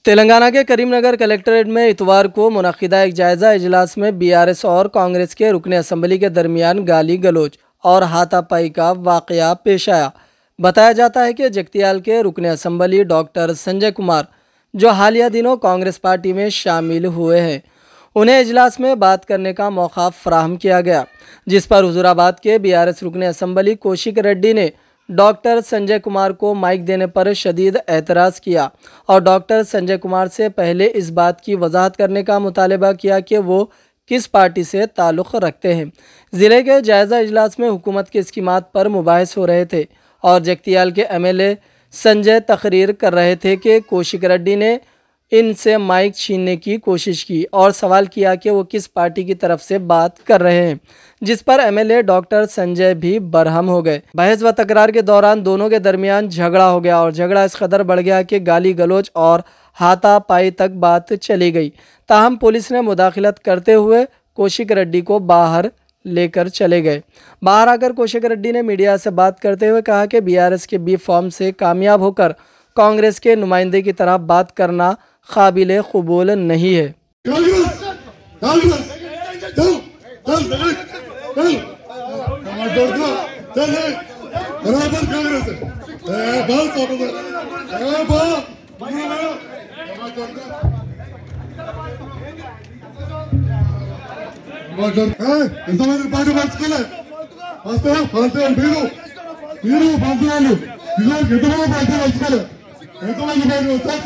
तेलंगाना के करीमनगर कलेक्ट्रेट में इतवार को मुनक्किदा एक जायजा इजलास में बीआरएस और कांग्रेस के रुकने असम्बली के दरमियान गाली गलोच और हाथापाई का वाकया पेश आया। बताया जाता है कि जगतियाल के रुकने असम्बली डॉक्टर संजय कुमार, जो हालिया दिनों कांग्रेस पार्टी में शामिल हुए हैं, उन्हें इजलास में बात करने का मौका फराहम किया गया, जिस पर हुजूराबाद के बीआरएस रुकने असम्बली कौशिक रेड्डी ने डॉक्टर संजय कुमार को माइक देने पर शदीद एतराज़ किया और डॉक्टर संजय कुमार से पहले इस बात की वजाहत करने का मुतालबा किया कि वो किस पार्टी से ताल्लुक़ रखते हैं। ज़िले के जायज़ा इजलास में हुकूमत की स्कीमात पर मुबाहिस हो रहे थे और जगतियाल के एमएलए संजय तकरीर कर रहे थे कि कौशिक रेड्डी ने इनसे माइक छीनने की कोशिश की और सवाल किया कि वो किस पार्टी की तरफ से बात कर रहे हैं, जिस पर एमएलए डॉक्टर संजय भी बरहम हो गए। बहस व तकरार के दौरान दोनों के दरमियान झगड़ा हो गया और झगड़ा इस कदर बढ़ गया कि गाली गलोच और हाथापाई तक बात चली गई। ताहम पुलिस ने मुदाखिलत करते हुए कौशिक रेड्डी को बाहर लेकर चले गए। बाहर आकर कौशिक रेड्डी ने मीडिया से बात करते हुए कहा कि बीआरएस के बी फॉर्म से कामयाब होकर कांग्रेस के नुमाइंदे की तरह बात करना काबिले कबूल नहीं है। ఎంతమంది పార్టీ పంచుకోలే వస్తే మీరు పంచుకోవాలి ఎంతమంది పార్టీ పంచుకోలే ఎంతమంది పార్టీ వస్తారు సభ్యులు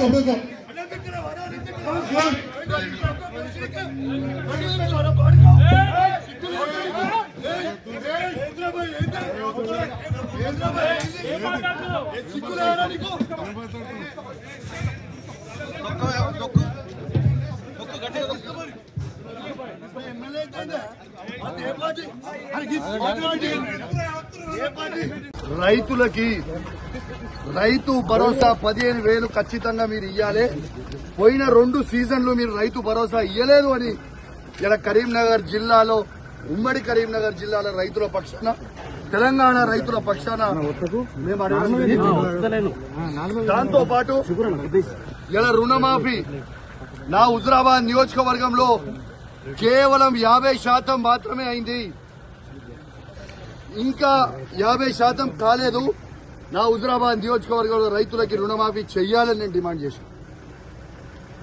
రైతులకి రైతు భరోసా 15,000 ఖచ్చితంగా మీరు ఇయ్యాలి. పోయిన 2 సీజన్లు మీరు రైతు భరోసా ఇయ్యలేదు అని ఇలా కరీంనగర్ జిల్లాలో, ఉమ్మడి కరీంనగర్ జిల్లాలో రైతుల పక్షాన, తెలంగాణ రైతుల పక్షాన మేము దాంతో పాటు ఇలా రుణమాఫీ నా హుజురాబాద్ నియోజకవర్గంలో కేవలం 50% మాత్రమే అయింది. ఇంకా 50% కాలేదు. నా హుజురాబాద్ నియోజకవర్గంలో రైతులకి రుణమాఫీ చెయ్యాలని నేను డిమాండ్ చేశాను.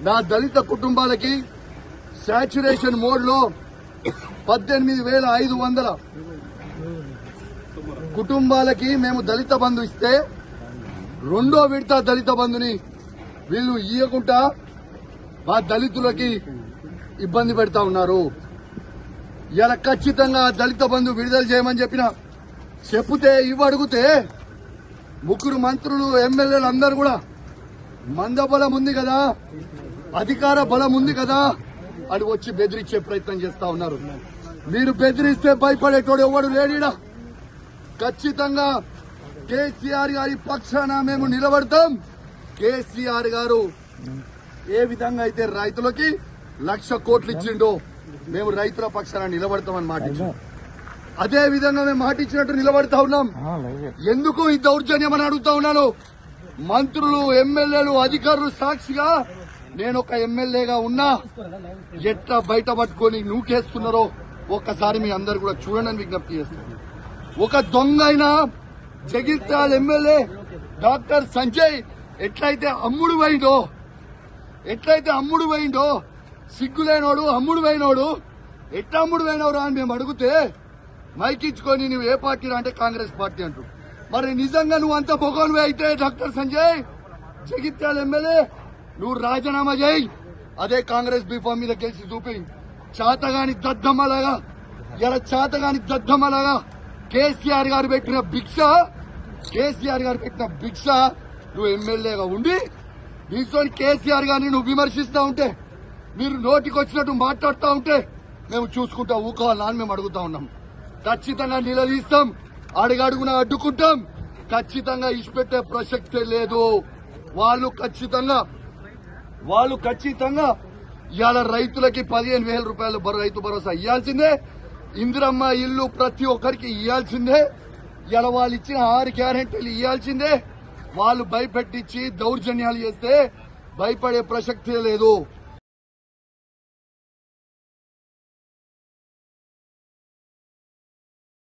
నా దళిత కుటుంబాలకి సాచ్యురేషన్ మోడ్ లో 18,500 కుటుంబాలకి మేము దళిత బంధు ఇస్తే, రెండో విడత దళిత బంధుని వీళ్ళు ఇయ్యకుండా మా దళితులకి ఇబ్బంది పెడతా ఉన్నారు. ఇలా ఖచ్చితంగా దళిత బంధు విడుదల చేయమని చెప్తే ఇవ్వడుగుతే ముగ్గురు మంత్రులు, ఎమ్మెల్యేలు అందరూ కూడా మందబలం ఉంది కదా, అధికార బలం ఉంది కదా అని వచ్చి బెదిరించే ప్రయత్నం చేస్తా ఉన్నారు. మీరు బెదిరిస్తే భయపడేటోడు ఎవడు లేడీడా. ఖచ్చితంగా కేసీఆర్ గారి పక్షాన మేము నిలబడతాం. కేసీఆర్ గారు ఏ విధంగా అయితే రైతులకి 1,00,000 కోట్లు ఇచ్చిండో మేము రైతుల పక్షాన నిలబడతామని మాటిచ్చాం. అదే విధంగా మేము మాటిచ్చినట్టు నిలబడతా ఉన్నాం. ఎందుకు ఈ దౌర్జన్యం అని అడుగుతా ఉన్నాను. మంత్రులు, ఎమ్మెల్యేలు, అధికారులు సాక్షిగా నేను ఒక ఎమ్మెల్యేగా ఉన్నా ఎట్లా బయట పట్టుకొని నూకేస్తున్నారో ఒక్కసారి మీ అందరు కూడా చూడండి విజ్ఞప్తి చేస్తున్నాను. ఒక దొంగ అయినా జగిత్యాల ఎమ్మెల్యే డాక్టర్ సంజయ్ ఎట్లయితే అమ్ముడు పోయిండో సిగ్గులేనోడు, అమ్ముడు పోయినోడు, ఎట్లా అమ్ముడు పోయినవరా అని మేము అడిగితే మైకిచ్చుకొని నువ్వు ఏ పార్టీ అంటే కాంగ్రెస్ పార్టీ అంటూ. మరి నిజంగా నువ్వు అంత పొగోనువే అయితే డాక్టర్ సంజయ్ జగిత్యాల ఎమ్మెల్యే, నువ్వు రాజీనామా చేయి. అదే కాంగ్రెస్ బీఫామ్ మీద గెలిచి చూపి చాతగాని దద్దమ్మలాగా కేసీఆర్ గారు పెట్టిన భిక్ష నువ్వు ఎమ్మెల్యేగా ఉండి దీంతో కేసీఆర్ గారిని నువ్వు విమర్శిస్తా ఉంటే, మీరు నోటికి వచ్చినట్టు మాట్లాడుతూ ఉంటే మేము చూసుకుంటా ఊకోవాలని అని మేము అడుగుతా ఉన్నాం. ఖచ్చితంగా నిలదీస్తాం, అడుగడుగున అడ్డుకుంటాం. ఖచ్చితంగా ఇచ్చిపెట్టే ప్రసక్తే లేదు. వాళ్ళు ఖచ్చితంగా ఇవాళ రైతులకి 15,000 రూపాయలు రైతు భరోసా ఇవ్వాల్సిందే. ఇందిరమ్మ ఇల్లు ప్రతి ఒక్కరికి ఇవ్వాల్సిందే. ఇవాళ వాళ్ళు ఇచ్చిన 6 గ్యారెంటీలు ఇవ్వాల్సిందే. వాళ్ళు భయపెట్టించి దౌర్జన్యాలు చేస్తే భయపడే ప్రసక్తే లేదు.